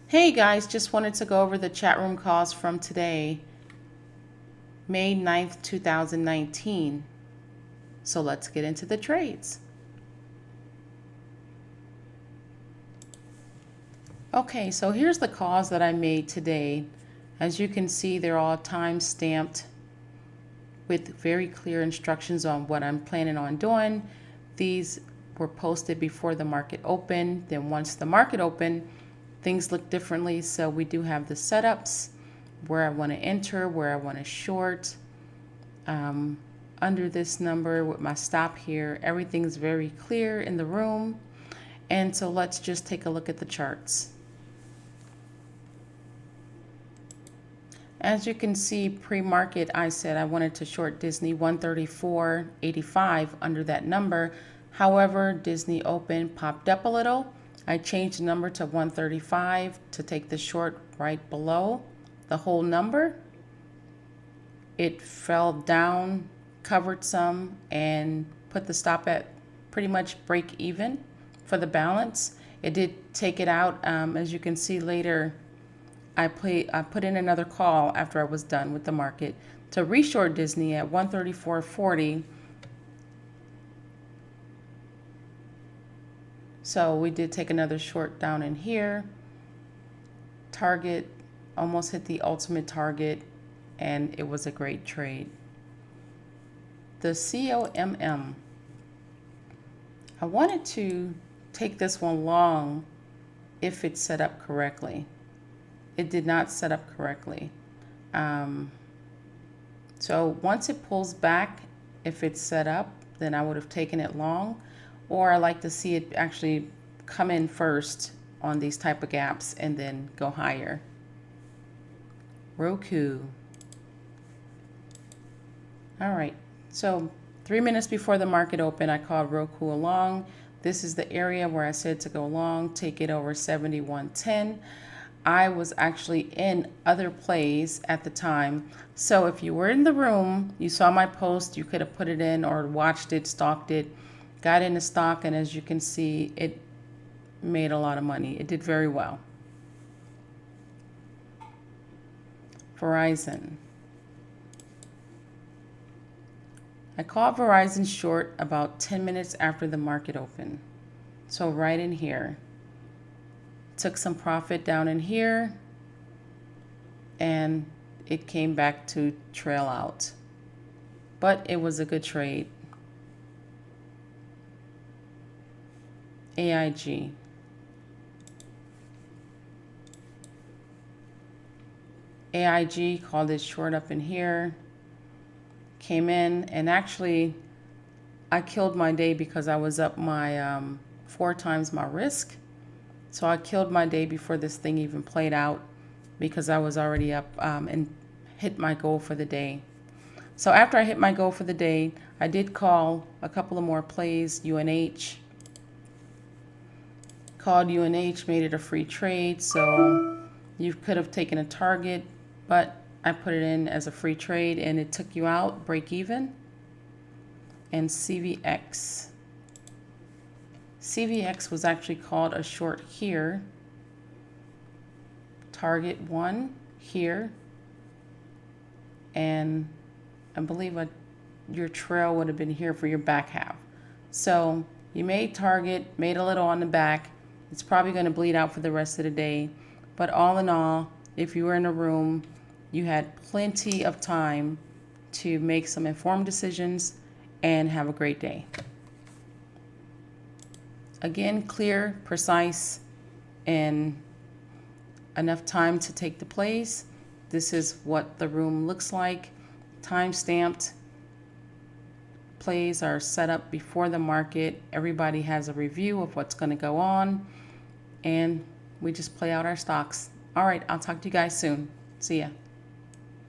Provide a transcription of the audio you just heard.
Hey guys, just wanted to go over the chat room calls from today, May 9th, 2019. So let's get into the trades. Okay, so here's the calls that I made today. As you can see, they're all time stamped with very clear instructions on what I'm planning on doing. These were posted before the market opened. Then once the market opened, things look differently. So we do have the setups, where I want to enter, where I want to short. Under this number with my stop here, everything's very clear in the room. And so let's just take a look at the charts. As you can see, pre-market, I said I wanted to short Disney 134.85 under that number. However, Disney open popped up a little. I changed the number to 135 to take the short right below the whole number. It fell down, covered some, and put the stop at pretty much break even for the balance. It did take it out. As you can see later, I put in another call after I was done with the market to reshort Disney at 134.40. So we did take another short down in here. Target almost hit the ultimate target, and it was a great trade. The COMM. I wanted to take this one long if it's set up correctly. It did not set up correctly. So once it pulls back, if it's set up, then I would have taken it long, or I like to see it actually come in first on these type of gaps and then go higher. Roku. All right, so 3 minutes before the market opened, I called Roku along. This is the area where I said to go long, take it over 71.10. I was actually in other plays at the time. So if you were in the room, you saw my post, you could have put it in or watched it, stalked it, got into stock, and as you can see, it made a lot of money. It did very well. Verizon. I called Verizon short about 10 minutes after the market opened. So right in here. Took some profit down in here, and it came back to trail out. But it was a good trade. AIG. AIG called it short up in here, came in, and actually I killed my day because I was up my 4 times my risk. So I killed my day before this thing even played out because I was already up and hit my goal for the day. So after I hit my goal for the day, I did call a couple of more plays. UNH. Called UNH, made it a free trade. So you could have taken a target, but I put it in as a free trade and it took you out, break even. And CVX. CVX was actually called a short here. Target 1 here. And I believe your trail would have been here for your back half. So you made target, made a little on the back. It's probably going to bleed out for the rest of the day. But all in all, if you were in a room, you had plenty of time to make some informed decisions and have a great day. Again, clear, precise, and enough time to take the plays. This is what the room looks like. Time-stamped plays are set up before the market. Everybody has a review of what's going to go on, and we just play out our stocks. All right, I'll talk to you guys soon. See ya.